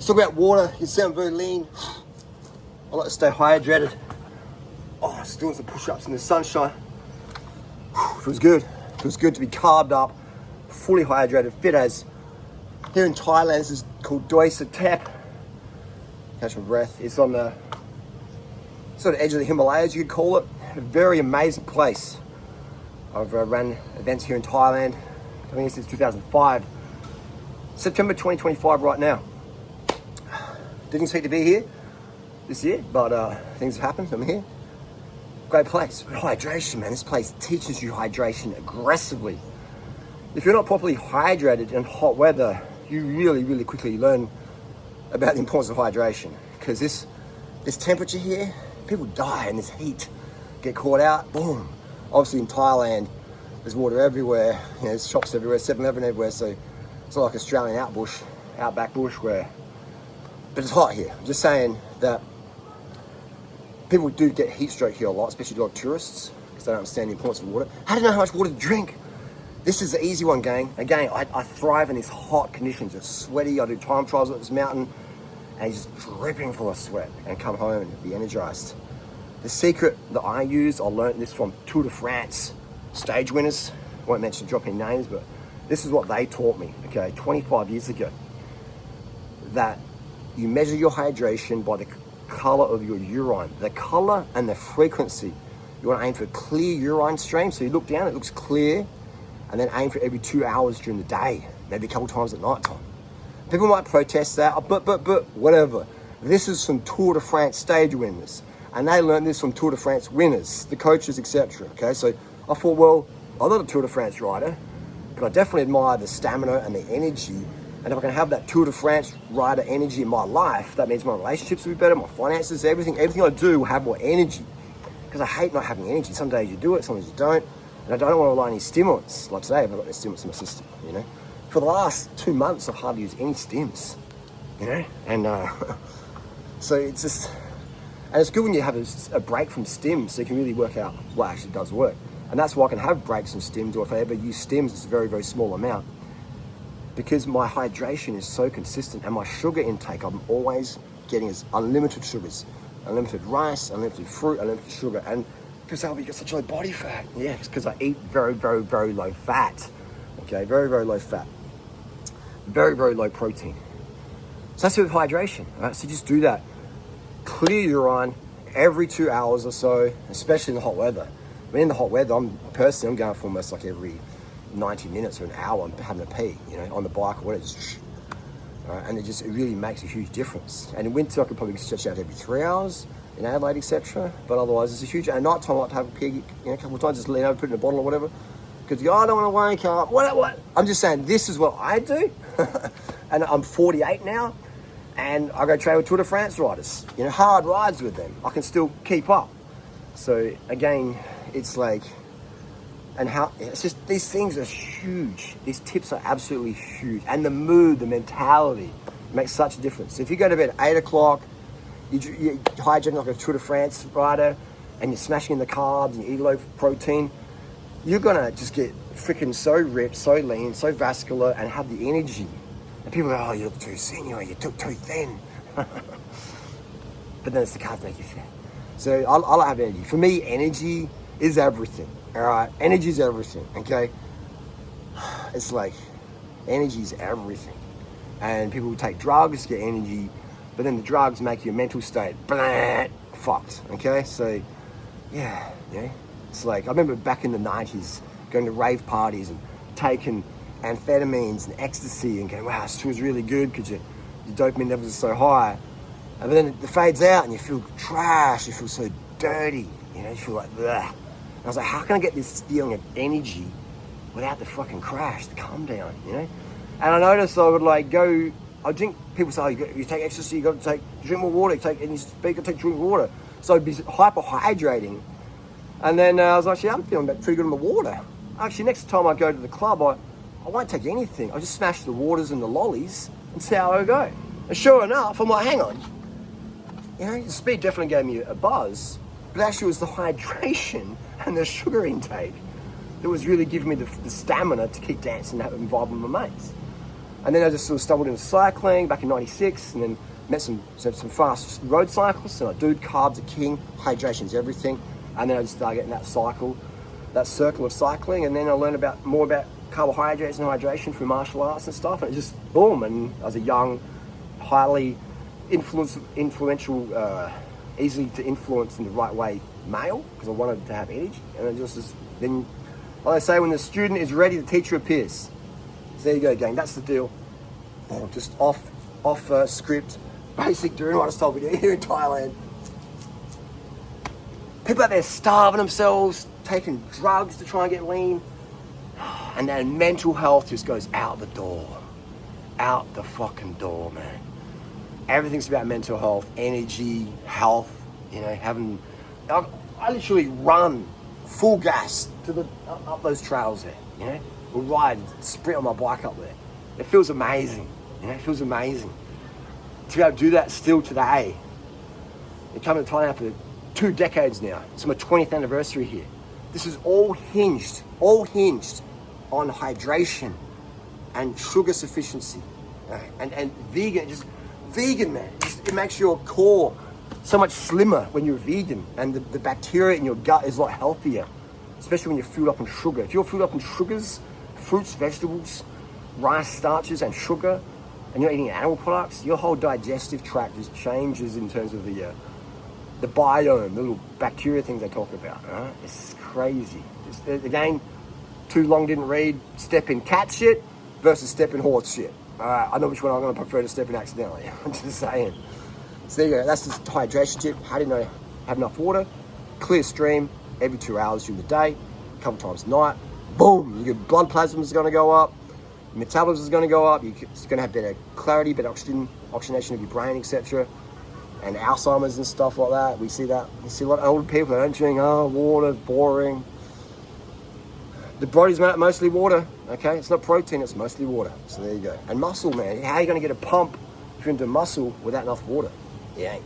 Let's talk about water. You sound very lean. I like to stay hydrated. Oh, just doing some push-ups in the sunshine. Feels good. Feels good to be carved up, fully hydrated, fit as. Here in Thailand, this is called Doi Satep. Catch my breath. It's on the sort of edge of the Himalayas, you could call it. A very amazing place. I've run events here in Thailand, I think since 2005. September 2025 right now. Didn't expect to be here this year, but things have happened. I'm here. Great place. But hydration, man. This place teaches you hydration aggressively. If you're not properly hydrated in hot weather, you really, really quickly learn about the importance of hydration. Because this temperature here, people die in this heat. Get caught out, boom. Obviously in Thailand, there's water everywhere. You know, there's shops everywhere, 7-Eleven everywhere. So it's not like Australian outback bush where, but it's hot here. I'm just saying that people do get heat stroke here a lot, especially a lot of tourists, because they don't understand the importance of water. How do you know how much water to drink? This is the easy one, gang. Again, I thrive in these hot conditions. It's sweaty. I do time trials at this mountain, and just dripping full of sweat, and come home and be energized. The secret that I use, I learned this from Tour de France stage winners. I won't mention dropping names, but this is what they taught me, okay, 25 years ago. That you measure your hydration by the color of your urine, the color and the frequency. You want to aim for a clear urine stream, so you look down, it looks clear, and then aim for every 2 hours during the day, maybe a couple times at night time. People might protest that, but whatever. This is from Tour de France stage winners, and they learned this from Tour de France winners, the coaches, etc. Okay, so I thought, well, I'm not a Tour de France rider, but I definitely admire the stamina and the energy. And if I can have that Tour de France rider energy in my life, that means my relationships will be better, my finances, everything I do will have more energy. Because I hate not having energy. Some days you do it, some days you don't. And I don't want to rely on any stimulants. Like today, I've got no stimulants in my system, you know. For the last 2 months, I've hardly used any stims, you know. And so it's just, and it's good when you have a break from stims, so you can really work out what actually does work. And that's why I can have breaks from stims, or if I ever use stims, it's a very, very small amount. Because my hydration is so consistent, and my sugar intake, I'm always getting is unlimited sugars, unlimited rice, unlimited fruit, unlimited sugar. And people say, oh, you got such low body fat. Yeah, it's because I eat very, very, very low fat. Okay, very, very low fat. Very, very low protein. So that's it with hydration. All right? So just do that. Clear urine every 2 hours or so, especially in the hot weather. I mean, in the hot weather, I'm going for almost like every 90 minutes or an hour I'm having a pee, you know, on the bike or whatever. And it really makes a huge difference. And in winter, I could probably stretch out every 3 hours in Adelaide, etc. But otherwise, it's a huge. And at night time, I like to have a pee, you know, a couple of times, just lean over, put it in a bottle or whatever. Because I don't want to wake up. What? I'm just saying, this is what I do. And I'm 48 now, and I go train with Tour de France riders. You know, hard rides with them. I can still keep up. So again, it's like, and how it's just, these things are huge. These tips are absolutely huge. And the mood, the mentality makes such a difference. So if you go to bed at 8 o'clock, you're hydrating like a Tour de France rider, and you're smashing in the carbs and you eat low protein, you're gonna just get freaking so ripped, so lean, so vascular, and have the energy. And people go, oh, you look too senior, you look too thin. But then it's the carbs make you fat. So I like having energy. For me, energy is everything. All right, energy is everything. Okay, it's like energy is everything. And people will take drugs to get energy, but then the drugs make your mental state fucked. Okay, so yeah. It's like I remember back in the 90s going to rave parties and taking amphetamines and ecstasy and going, wow, this feels really good because your dopamine levels are so high. And then it fades out and you feel trash, you feel so dirty, you know, you feel like bleh. And I was like, how can I get this feeling of energy without the fucking crash, the calm down, you know? And I noticed I would like go, I drink, people say, oh, you take ecstasy, you got to drink more water, and you speak, drink water. So I'd be hyperhydrating. And then I was like, I'm feeling pretty good on the water. Actually, next time I go to the club, I won't take anything. I just smash the waters and the lollies and see how I go. And sure enough, I'm like, hang on. You know, the speed definitely gave me a buzz, but actually it was the hydration and the sugar intake that was really giving me the stamina to keep dancing and vibe with my mates. And then I just sort of stumbled into cycling back in '96, and then met some fast road cyclists, and dude, carbs are king, hydration's everything. And then I just started getting that circle of cycling, and then I learned more about carbohydrates and hydration through martial arts and stuff, and it just boom. And I was a young, highly influential, easy to influence in the right way male, because I wanted to have energy. And then then, like I say, when the student is ready, the teacher appears. So there you go, gang. That's the deal. Boom, just off script, basic durianrider style video here in Thailand. People out there starving themselves, taking drugs to try and get lean, and then mental health just goes out the door. Out the fucking door, man. Everything's about mental health, energy, health, I literally run full gas to up those trails there, or ride, sprint on my bike up there. It feels amazing, it feels amazing. To be able to do that still today. I've been coming to Thailand for 2 decades now. It's my 20th anniversary here. This is all hinged on hydration and sugar sufficiency, and vegan, man. It makes your core so much slimmer when you're vegan, and the bacteria in your gut is a lot healthier, especially when you're filled up on sugar. If you're filled up on sugars, fruits, vegetables, rice starches, and sugar, and you're eating animal products, your whole digestive tract just changes in terms of the biome, the little bacteria things they talk about. It's crazy. Just, again, too long didn't read step in cat shit versus step in horse shit. I know which one I'm going to prefer to step in accidentally. I'm just saying. So there you go. That's just hydration tip. How do you know have enough water? Clear stream every 2 hours during the day, a couple times a night. Boom! Your blood plasma is going to go up. Your metabolism is going to go up. You're going to have better clarity, better oxygenation of your brain, etc. And Alzheimer's and stuff like that. We see that. You see a lot of older people that don't drink. Water, boring. The body's mostly water, okay? It's not protein, it's mostly water. So there you go. And muscle, man. How are you going to get a pump if you're into muscle without enough water? You ain't.